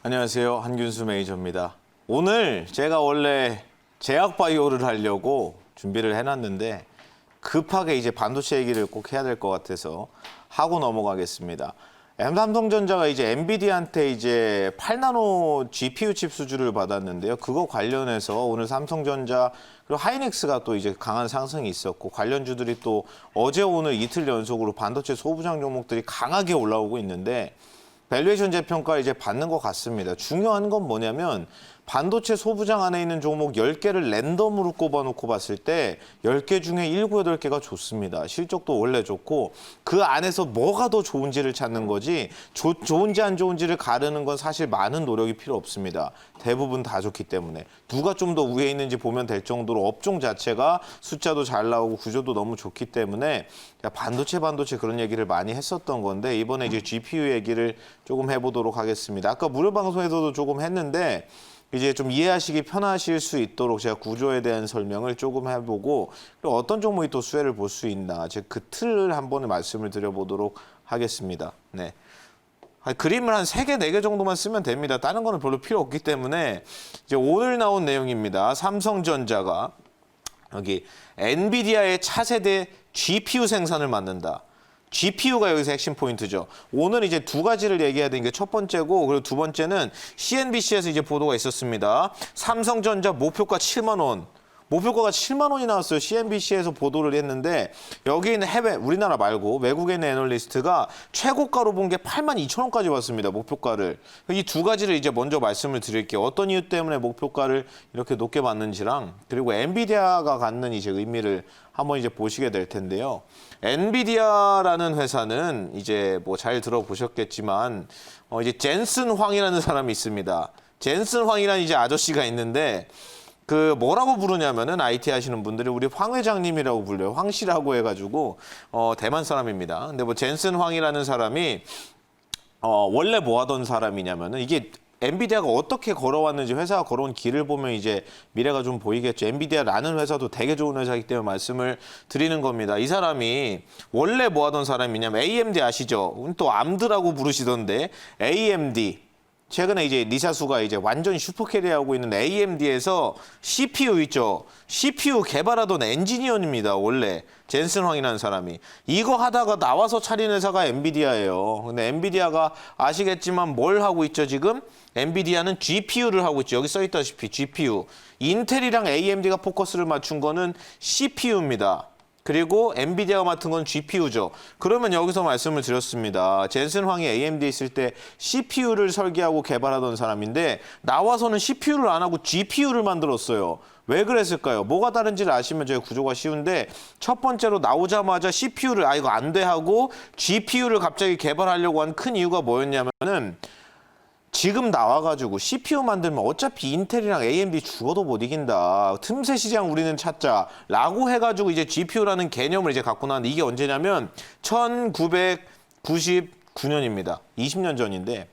안녕하세요. 한균수 매니저입니다. 오늘 제가 원래 제약바이오를 하려고 준비를 해놨는데 급하게 이제 반도체 얘기를 꼭 해야 될 것 같아서 하고 넘어가겠습니다. 삼성전자가 이제 엔비디아한테 이제 8나노 GPU 칩 수주를 받았는데요. 그거 관련해서 오늘 삼성전자 그리고 하이닉스가 또 이제 강한 상승이 있었고 관련주들이 또 어제 오늘 이틀 연속으로 반도체 소부장 종목들이 강하게 올라오고 있는데 밸류에이션 재평가 이제 받는 것 같습니다. 중요한 건 뭐냐면 반도체 소부장 안에 있는 종목 10개를 랜덤으로 꼽아놓고 봤을 때 10개 중에 7, 8개가 좋습니다. 실적도 원래 좋고 그 안에서 뭐가 더 좋은지를 찾는 거지 좋은지 안 좋은지를 가르는 건 사실 많은 노력이 필요 없습니다. 대부분 다 좋기 때문에. 누가 좀 더 위에 있는지 보면 될 정도로 업종 자체가 숫자도 잘 나오고 구조도 너무 좋기 때문에 반도체 그런 얘기를 많이 했었던 건데 이번에 이제 GPU 얘기를 조금 해보도록 하겠습니다. 아까 무료 방송에서도 조금 했는데 이제 좀 이해하시기 편하실 수 있도록 제가 구조에 대한 설명을 조금 해보고 그리고 어떤 종목이 또 수혜를 볼 수 있나 제가 그 틀을 한번 말씀을 드려보도록 하겠습니다. 네. 그림을 한 3개, 4개 정도만 쓰면 됩니다. 다른 거는 별로 필요 없기 때문에 이제 오늘 나온 내용입니다. 삼성전자가 여기 엔비디아의 차세대 GPU 생산을 맡는다. GPU가 여기서 핵심 포인트죠. 오늘 이제 두 가지를 얘기해야 되는 게 첫 번째고 그리고 두 번째는 CNBC에서 이제 보도가 있었습니다. 삼성전자 목표가 7만 원. 목표가가 7만 원이 나왔어요. CNBC에서 보도를 했는데 여기 있는 해외, 우리나라 말고 외국에 있는 애널리스트가 최고가로 본 게 8만 2천 원까지 왔습니다. 목표가를. 이 두 가지를 이제 먼저 말씀을 드릴게요. 어떤 이유 때문에 목표가를 이렇게 높게 봤는지랑 그리고 엔비디아가 갖는 이제 의미를 한번 이제 보시게 될 텐데요. 엔비디아라는 회사는 이제 뭐 잘 들어보셨겠지만 이제 젠슨 황이라는 사람이 있습니다. 젠슨 황이라는 이제 아저씨가 있는데 그 뭐라고 부르냐면은 IT 하시는 분들이 우리 황 회장님이라고 불려요. 황 씨라고 해가지고 대만 사람입니다. 근데 뭐 젠슨 황이라는 사람이 원래 뭐 하던 사람이냐면은 이게 엔비디아가 어떻게 걸어왔는지 회사가 걸어온 길을 보면 이제 미래가 좀 보이겠죠. 엔비디아라는 회사도 되게 좋은 회사이기 때문에 말씀을 드리는 겁니다. 이 사람이 원래 뭐 하던 사람이냐면 AMD 아시죠? 또 암드라고 부르시던데 AMD. 최근에 이제 리사수가 이제 완전히 슈퍼캐리하고 있는 AMD에서 CPU 있죠. CPU 개발하던 엔지니어입니다. 원래 젠슨 황이라는 사람이. 이거 하다가 나와서 차린 회사가 엔비디아예요. 근데 엔비디아가 아시겠지만 뭘 하고 있죠 지금? 엔비디아는 GPU를 하고 있죠. 여기 써있다시피 GPU. 인텔이랑 AMD가 포커스를 맞춘 거는 CPU입니다. 그리고 엔비디아가 맡은 건 GPU죠. 그러면 여기서 말씀을 드렸습니다. 젠슨 황이 AMD에 있을 때 CPU를 설계하고 개발하던 사람인데 나와서는 CPU를 안 하고 GPU를 만들었어요. 왜 그랬을까요? 뭐가 다른지를 아시면 저희 구조가 쉬운데 첫 번째로 나오자마자 CPU를 이거 안 돼 하고 GPU를 갑자기 개발하려고 한 큰 이유가 뭐였냐면은 지금 나와가지고 CPU 만들면 어차피 인텔이랑 AMD 죽어도 못 이긴다. 틈새 시장 우리는 찾자라고 해가지고 이제 GPU라는 개념을 이제 갖고 나왔는데 이게 언제냐면 1999년입니다. 20년 전인데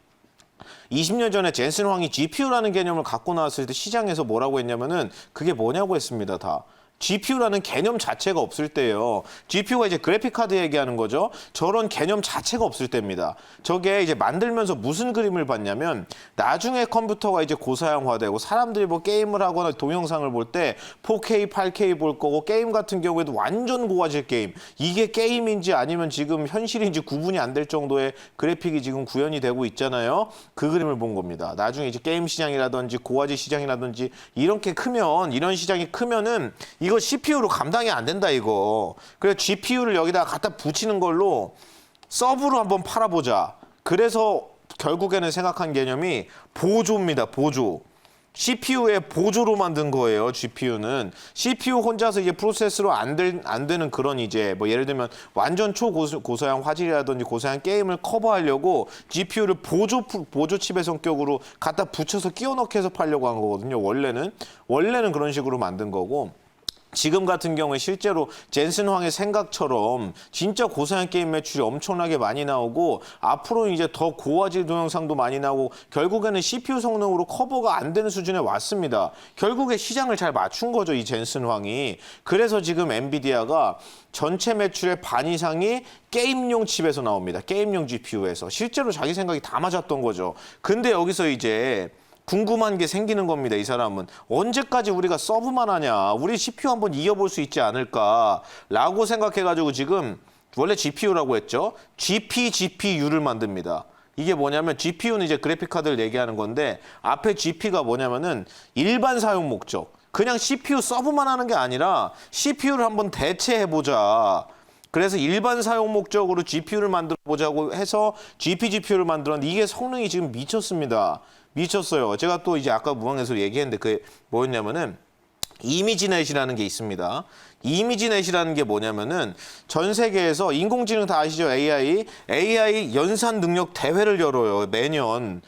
20년 전에 젠슨 황이 GPU라는 개념을 갖고 나왔을 때 시장에서 뭐라고 했냐면은 그게 뭐냐고 했습니다. 다. GPU라는 개념 자체가 없을 때예요. GPU가 이제 그래픽 카드 얘기하는 거죠. 저런 개념 자체가 없을 때입니다. 저게 이제 만들면서 무슨 그림을 봤냐면 나중에 컴퓨터가 이제 고사양화되고 사람들이 뭐 게임을 하거나 동영상을 볼 때 4K, 8K 볼 거고 게임 같은 경우에도 완전 고화질 게임. 이게 게임인지 아니면 지금 현실인지 구분이 안 될 정도의 그래픽이 지금 구현이 되고 있잖아요. 그 그림을 본 겁니다. 나중에 이제 게임 시장이라든지 고화질 시장이라든지 이렇게 크면 이런 시장이 크면은 이거 CPU로 감당이 안 된다 이거. 그래서 GPU를 여기다가 갖다 붙이는 걸로 서브로 한번 팔아보자. 그래서 결국에는 생각한 개념이 보조입니다. 보조. CPU의 보조로 만든 거예요. GPU는. CPU 혼자서 이제 프로세스로 안 되는 그런 이제 뭐 예를 들면 완전 초고사양 화질이라든지 고사양 게임을 커버하려고 GPU를 보조 칩의 성격으로 갖다 붙여서 끼워 넣기 해서 팔려고 한 거거든요. 원래는 그런 식으로 만든 거고. 지금 같은 경우에 실제로 젠슨 황의 생각처럼 진짜 고사양 게임 매출이 엄청나게 많이 나오고 앞으로 이제 더 고화질 동영상도 많이 나오고 결국에는 CPU 성능으로 커버가 안 되는 수준에 왔습니다. 결국에 시장을 잘 맞춘 거죠, 이 젠슨 황이. 그래서 지금 엔비디아가 전체 매출의 반 이상이 게임용 칩에서 나옵니다. 게임용 GPU에서. 실제로 자기 생각이 다 맞았던 거죠. 근데 여기서 이제 궁금한 게 생기는 겁니다. 이 사람은 언제까지 우리가 서브만 하냐, 우리 CPU 한번 이겨볼 수 있지 않을까라고 생각해가지고 지금 원래 GPU라고 했죠. GPU를 만듭니다. 이게 뭐냐면 GPU는 이제 그래픽 카드를 얘기하는 건데 앞에 GP가 뭐냐면은 일반 사용 목적. 그냥 CPU 서브만 하는 게 아니라 CPU를 한번 대체해보자. 그래서 일반 사용 목적으로 GPU를 만들어 보자고 해서 GPU를 만들었는데 이게 성능이 지금 미쳤습니다. 미쳤어요. 제가 또 이제 아까 무한에서 얘기했는데 그게 뭐였냐면은 이미지넷이라는 게 있습니다. 이미지넷이라는 게 뭐냐면은 전 세계에서 인공지능 다 아시죠? AI 연산 능력 대회를 열어요. 매년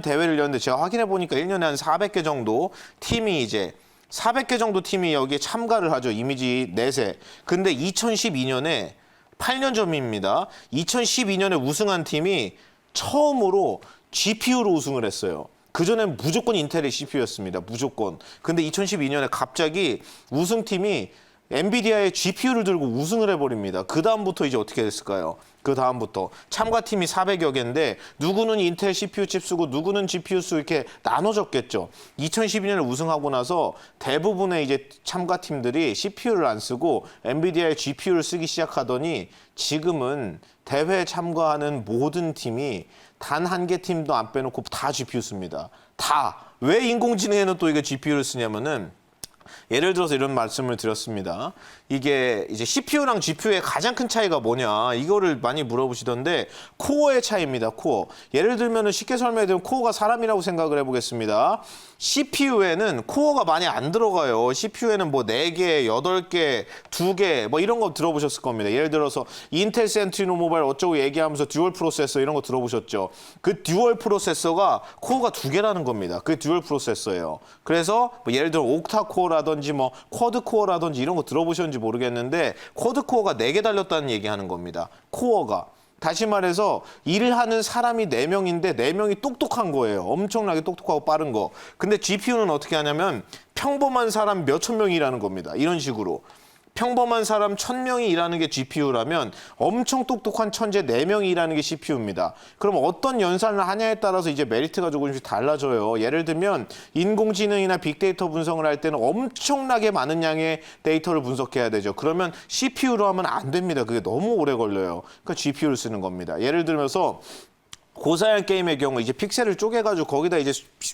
대회를 열는데 제가 확인해 보니까 1년에 한 400개 정도 팀이 이제 400개 정도 팀이 여기에 참가를 하죠. 이미지넷에. 근데 2012년에 8년 전입니다. 2012년에 우승한 팀이 처음으로 GPU로 우승을 했어요. 그전엔 무조건 인텔의 CPU였습니다. 무조건. 근데 2012년에 갑자기 우승팀이 엔비디아의 GPU를 들고 우승을 해버립니다. 그 다음부터 이제 어떻게 됐을까요? 그 다음부터 참가팀이 400여 개인데 누구는 인텔 CPU 칩 쓰고 누구는 GPU 쓰고 이렇게 나눠졌겠죠. 2012년에 우승하고 나서 대부분의 이제 참가팀들이 CPU를 안 쓰고 엔비디아의 GPU를 쓰기 시작하더니 지금은 대회에 참가하는 모든 팀이 단 한 개 팀도 안 빼놓고 다 GPU 씁니다. 다. 왜 인공지능에는 또 이게 GPU를 쓰냐면은 예를 들어서 이런 말씀을 드렸습니다. 이게 이제 CPU랑 GPU의 가장 큰 차이가 뭐냐 이거를 많이 물어보시던데 코어의 차이입니다. 코어. 예를 들면 쉽게 설명해드리면 코어가 사람이라고 생각을 해보겠습니다. CPU에는 코어가 많이 안 들어가요. CPU에는 뭐 4개, 8개, 2개 뭐 이런 거 들어보셨을 겁니다. 예를 들어서 인텔 센트리노 모바일 어쩌고 얘기하면서 듀얼 프로세서 이런 거 들어보셨죠. 그 듀얼 프로세서가 코어가 2개라는 겁니다. 그게 듀얼 프로세서예요. 그래서 뭐 예를 들어 옥타 코어라든지 뭐 쿼드 코어라든지 이런 거 들어보셨는지 모르겠는데 쿼드 코어가 4개 달렸다는 얘기하는 겁니다. 코어가. 다시 말해서 일을 하는 사람이 4명인데 4명이 똑똑한 거예요. 엄청나게 똑똑하고 빠른 거. 근데 GPU는 어떻게 하냐면 평범한 사람 몇천 명이 일하는 겁니다. 이런 식으로. 평범한 사람 1000명이 일하는 게 GPU라면 엄청 똑똑한 천재 4명이 일하는 게 CPU입니다. 그럼 어떤 연산을 하냐에 따라서 이제 메리트가 조금씩 달라져요. 예를 들면 인공지능이나 빅데이터 분석을 할 때는 엄청나게 많은 양의 데이터를 분석해야 되죠. 그러면 CPU로 하면 안 됩니다. 그게 너무 오래 걸려요. 그러니까 GPU를 쓰는 겁니다. 예를 들면서 고사양 게임의 경우 이제 픽셀을 쪼개가지고 거기다 이제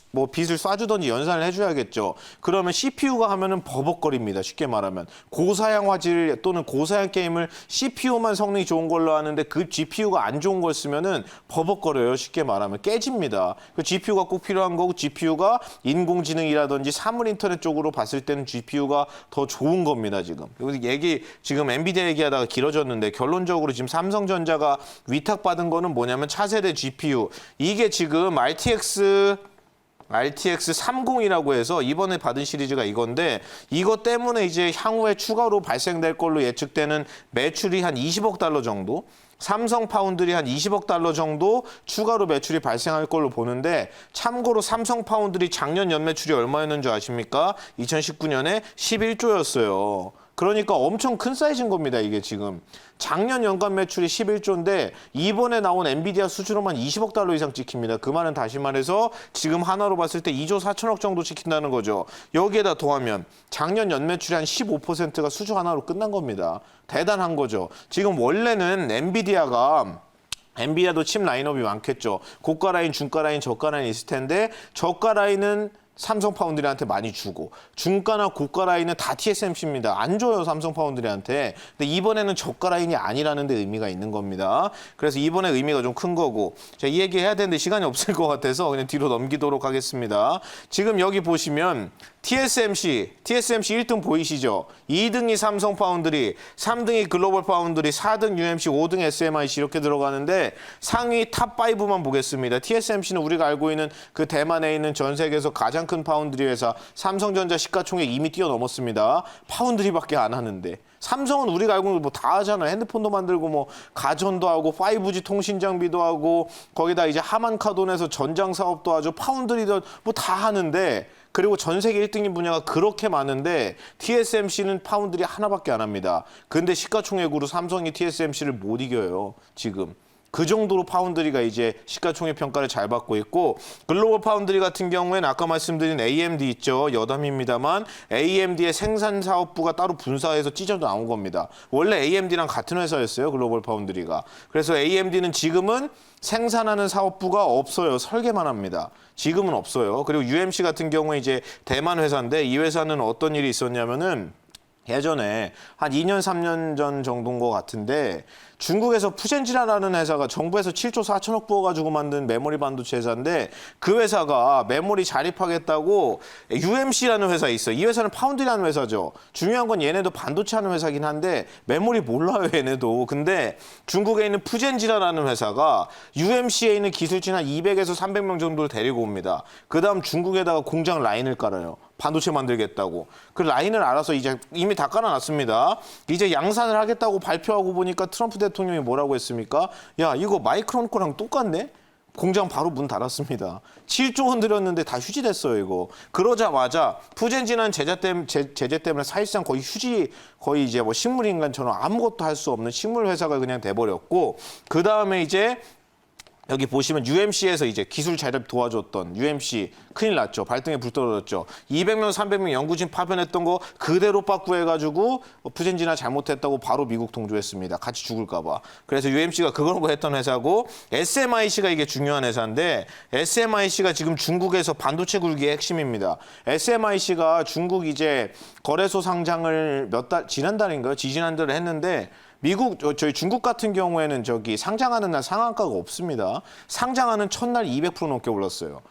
뭐 빛을 쏴주든지 연산을 해줘야겠죠. 그러면 CPU가 하면은 버벅거립니다. 쉽게 말하면 고사양 화질 또는 고사양 게임을 CPU만 성능이 좋은 걸로 하는데 그 GPU가 안 좋은 걸 쓰면은 버벅거려요. 쉽게 말하면 깨집니다. 그 GPU가 꼭 필요한 거고 GPU가 인공지능이라든지 사물 인터넷 쪽으로 봤을 때는 GPU가 더 좋은 겁니다. 지금 지금 엔비디아 얘기하다가 길어졌는데 결론적으로 지금 삼성전자가 위탁받은 거는 뭐냐면 차세대 GPU 이게 지금 RTX 30이라고 해서 이번에 받은 시리즈가 이건데 이것 때문에 이제 향후에 추가로 발생될 걸로 예측되는 매출이 한 20억 달러 정도 삼성 파운드리 한 20억 달러 정도 추가로 매출이 발생할 걸로 보는데 참고로 삼성 파운드리 작년 연매출이 얼마였는 줄 아십니까? 2019년에 11조였어요. 그러니까 엄청 큰 사이즈인 겁니다. 이게 지금. 작년 연간 매출이 11조인데 이번에 나온 엔비디아 수준으로만 20억 달러 이상 찍힙니다. 그 말은 다시 말해서 지금 하나로 봤을 때 2조 4천억 정도 찍힌다는 거죠. 여기에다 더하면 작년 연매출이 한 15%가 수주 하나로 끝난 겁니다. 대단한 거죠. 지금 원래는 엔비디아도 칩 라인업이 많겠죠. 고가 라인, 중가 라인, 저가 라인 있을 텐데 저가 라인은 삼성 파운드리한테 많이 주고 중가나 고가 라인은 다 TSMC입니다. 안 줘요 삼성 파운드리한테. 근데 이번에는 저가 라인이 아니라는 데 의미가 있는 겁니다. 그래서 이번에 의미가 좀 큰 거고 제가 이 얘기 해야 되는데 시간이 없을 것 같아서 그냥 뒤로 넘기도록 하겠습니다. 지금 여기 보시면 TSMC 1등 보이시죠? 2등이 삼성 파운드리, 3등이 글로벌 파운드리, 4등 UMC, 5등 SMIC 이렇게 들어가는데 상위 탑 5만 보겠습니다. TSMC는 우리가 알고 있는 그 대만에 있는 전 세계에서 가장 큰 파운드리 회사 삼성전자 시가총액 이미 뛰어넘었습니다. 파운드리밖에 안 하는데. 삼성은 우리가 알고 있는 뭐 다 하잖아요. 핸드폰도 만들고 뭐 가전도 하고 5G 통신 장비도 하고 거기다 이제 하만카돈에서 전장 사업도 하죠. 파운드리도 뭐 다 하는데 그리고 전 세계 1등인 분야가 그렇게 많은데 TSMC는 파운드리 하나밖에 안 합니다. 근데 시가총액으로 삼성이 TSMC를 못 이겨요. 지금. 그 정도로 파운드리가 이제 시가총액 평가를 잘 받고 있고 글로벌 파운드리 같은 경우에는 아까 말씀드린 AMD 있죠. 여담입니다만 AMD의 생산 사업부가 따로 분사해서 찢어 나온 겁니다. 원래 AMD랑 같은 회사였어요. 글로벌 파운드리가. 그래서 AMD는 지금은 생산하는 사업부가 없어요. 설계만 합니다. 지금은 없어요. 그리고 UMC 같은 경우에 이제 대만 회사인데 이 회사는 어떤 일이 있었냐면은 예전에 한 2년, 3년 전 정도인 것 같은데 중국에서 푸젠지라라는 회사가 정부에서 7조 4천억 부어가지고 만든 메모리 반도체 회사인데 그 회사가 메모리 자립하겠다고 UMC라는 회사 있어요. 이 회사는 파운드리라는 회사죠. 중요한 건 얘네도 반도체 하는 회사긴 한데 메모리 몰라요, 얘네도. 근데 중국에 있는 푸젠지라라는 회사가 UMC에 있는 기술진 한 200에서 300명 정도를 데리고 옵니다. 그다음 중국에다가 공장 라인을 깔아요. 반도체 만들겠다고. 그 라인을 알아서 이제 이미 다 깔아놨습니다. 이제 양산을 하겠다고 발표하고 보니까 트럼프 대통령이 뭐라고 했습니까? 야, 이거 마이크론 거랑 똑같네? 공장 바로 문 닫았습니다. 7조 원 들였는데 다 휴지됐어요, 이거. 그러자마자 푸젠지난 제재 때문에 사실상 거의 거의 이제 뭐 식물인간처럼 아무것도 할 수 없는 식물 회사가 그냥 돼버렸고, 그 다음에 이제 여기 보시면 UMC에서 이제 기술 자립 도와줬던 UMC 큰일 났죠. 발등에 불 떨어졌죠. 200명, 300명 연구진 파견했던 거 그대로 빠꾸해가지고 푸젠지나 잘못했다고 바로 미국 동조했습니다. 같이 죽을까 봐. 그래서 UMC가 그런 거 했던 회사고 SMIC가 이게 중요한 회사인데 SMIC가 지금 중국에서 반도체 굴기의 핵심입니다. SMIC가 중국 이제 거래소 상장을 지난달인가요? 지지난달에 했는데 저희 중국 같은 경우에는 저기 상장하는 날 상한가가 없습니다. 상장하는 첫날 200% 넘게 올랐어요.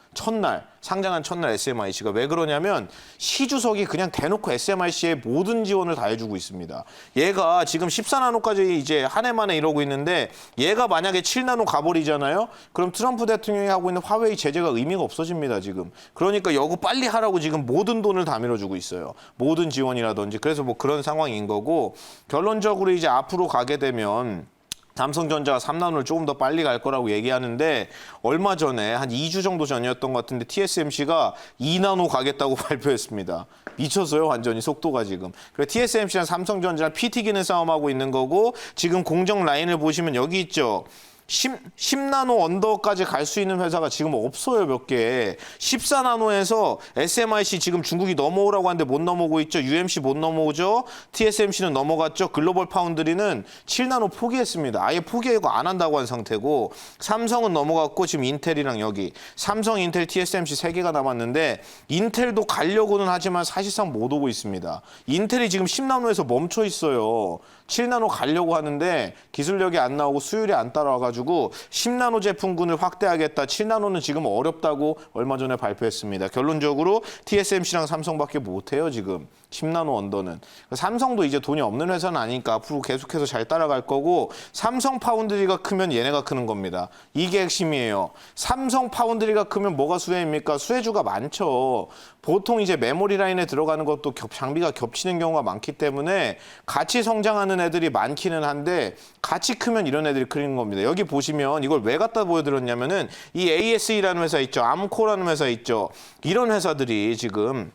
상장한 첫날 SMIC가 왜 그러냐면 시주석이 그냥 대놓고 SMIC에 모든 지원을 다 해주고 있습니다. 얘가 지금 14나노까지 이제 한 해 만에 이러고 있는데 얘가 만약에 7나노 가버리잖아요. 그럼 트럼프 대통령이 하고 있는 화웨이 제재가 의미가 없어집니다, 지금. 그러니까 이거 빨리 하라고 지금 모든 돈을 다 밀어주고 있어요. 모든 지원이라든지. 그래서 뭐 그런 상황인 거고 결론적으로 이제 앞으로 가게 되면 삼성전자가 3나노를 조금 더 빨리 갈 거라고 얘기하는데 얼마 전에 한 2주 정도 전이었던 것 같은데 TSMC가 2나노 가겠다고 발표했습니다. 미쳤어요, 완전히 속도가 지금. 그래서 TSMC랑 삼성전자랑 피 튀기는 싸움하고 있는 거고 지금 공정 라인을 보시면 여기 있죠. 10나노 언더까지 갈 수 있는 회사가 지금 없어요, 몇 개. 14나노에서 SMIC 지금 중국이 넘어오라고 하는데 못 넘어오고 있죠. UMC 못 넘어오죠. TSMC는 넘어갔죠. 글로벌 파운드리는 7나노 포기했습니다. 아예 포기하고 안 한다고 한 상태고 삼성은 넘어갔고 지금 인텔이랑 여기 삼성, 인텔, TSMC 3개가 남았는데 인텔도 가려고는 하지만 사실상 못 오고 있습니다. 인텔이 지금 10나노에서 멈춰 있어요. 7나노 가려고 하는데 기술력이 안 나오고 수율이 안 따라와가지고 10나노 제품군을 확대하겠다. 7나노는 지금 어렵다고 얼마 전에 발표했습니다. 결론적으로 TSMC랑 삼성밖에 못해요, 지금. 10나노 언더는. 삼성도 이제 돈이 없는 회사는 아니니까 앞으로 계속해서 잘 따라갈 거고 삼성 파운드리가 크면 얘네가 크는 겁니다. 이게 핵심이에요. 삼성 파운드리가 크면 뭐가 수혜입니까? 수혜주가 많죠. 보통 이제 메모리 라인에 들어가는 것도 장비가 겹치는 경우가 많기 때문에 같이 성장하는 애들이 많기는 한데 같이 크면 이런 애들이 크는 겁니다. 여기 보시면 이걸 왜 갖다 보여드렸냐면은 이 ASE라는 회사 있죠. 암코라는 회사 있죠. 이런 회사들이 지금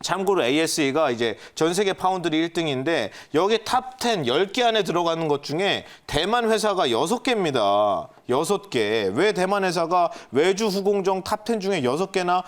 참고로 ASE가 이제 전 세계 파운드리 1등인데 여기 탑10 10개 안에 들어가는 것 중에 대만 회사가 6개입니다. 6개. 왜 대만 회사가 외주 후공정 탑10 중에 6개나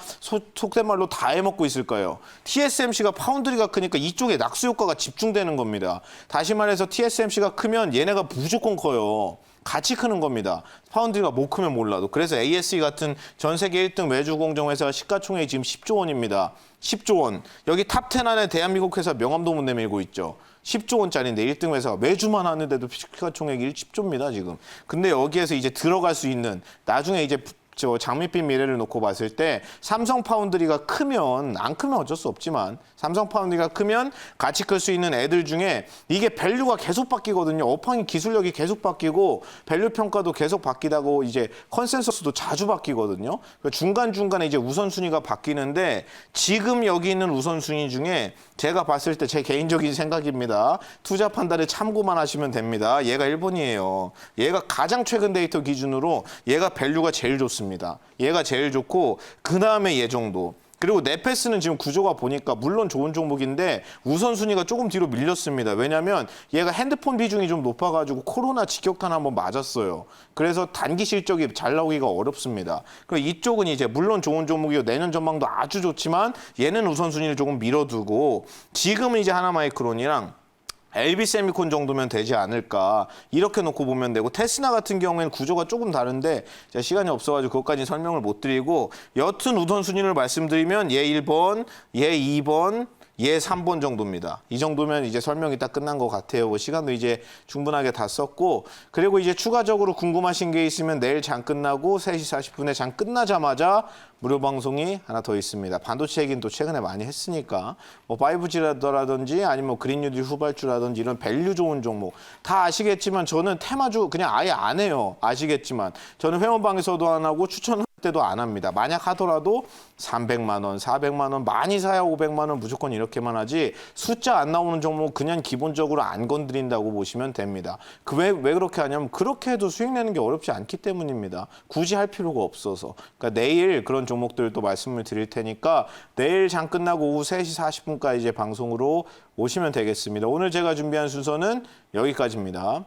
속된 말로 다 해먹고 있을까요? TSMC가 파운드리가 크니까 이쪽에 낙수 효과가 집중되는 겁니다. 다시 말해서 TSMC가 크면 얘네가 무조건 커요. 같이 크는 겁니다. 파운드리가 못 크면 몰라도. 그래서 ASE 같은 전 세계 1등 외주 공정 회사가 시가총액이 지금 10조 원입니다. 10조 원. 여기 탑10 안에 대한민국 회사 명함도 못 내밀고 있죠. 10조 원짜리인데 1등 회사가 매주만 하는데도 시가총액이 10조입니다, 지금. 근데 여기에서 이제 들어갈 수 있는 나중에 이제 저 장밋빛 미래를 놓고 봤을 때 삼성 파운드리가 크면 안 크면 어쩔 수 없지만 삼성 파운드리가 크면 같이 클 수 있는 애들 중에 이게 밸류가 계속 바뀌거든요. 업황이 기술력이 계속 바뀌고 밸류 평가도 계속 바뀌다고 이제 컨센서스도 자주 바뀌거든요. 그러니까 중간중간에 이제 우선순위가 바뀌는데 지금 여기 있는 우선순위 중에 제가 봤을 때 제 개인적인 생각입니다. 투자 판단에 참고만 하시면 됩니다. 얘가 1번이에요. 얘가 가장 최근 데이터 기준으로 얘가 밸류가 제일 좋습니다. 얘가 제일 좋고 그 다음에 얘 정도. 그리고 네페스는 지금 구조가 보니까 물론 좋은 종목인데 우선순위가 조금 뒤로 밀렸습니다. 왜냐하면 얘가 핸드폰 비중이 좀 높아가지고 코로나 직격탄 한번 맞았어요. 그래서 단기 실적이 잘 나오기가 어렵습니다. 그리고 이쪽은 이제 물론 좋은 종목이고 내년 전망도 아주 좋지만 얘는 우선순위를 조금 밀어두고 지금은 이제 하나마이크론이랑 LB세미콘 정도면 되지 않을까 이렇게 놓고 보면 되고 테스나 같은 경우에는 구조가 조금 다른데 제가 시간이 없어가지고 그것까지 설명을 못 드리고 여튼 우선순위를 말씀드리면 얘 1번, 얘 2번, 얘 3번 정도입니다. 이 정도면 이제 설명이 딱 끝난 것 같아요. 그 시간도 이제 충분하게 다 썼고 그리고 이제 추가적으로 궁금하신 게 있으면 내일 장 끝나고 3시 40분에 장 끝나자마자 무료 방송이 하나 더 있습니다. 반도체 얘기는 또 최근에 많이 했으니까 뭐 5G라든지 아니면 뭐 그린뉴딜 후발주라든지 이런 밸류 좋은 종목 다 아시겠지만 저는 테마주 그냥 아예 안 해요. 아시겠지만 저는 회원방에서도 안 하고 추천 때도 안 합니다. 만약 하더라도 300만 원, 400만 원 많이 사야 500만 원 무조건 이렇게만 하지 숫자 안 나오는 종목 그냥 기본적으로 안 건드린다고 보시면 됩니다. 왜 그렇게 하냐면 그렇게 해도 수익 내는 게 어렵지 않기 때문입니다. 굳이 할 필요가 없어서. 그러니까 내일 그런 종목들도 말씀을 드릴 테니까 내일 장 끝나고 오후 3시 40분까지 이제 방송으로 오시면 되겠습니다. 오늘 제가 준비한 순서는 여기까지입니다.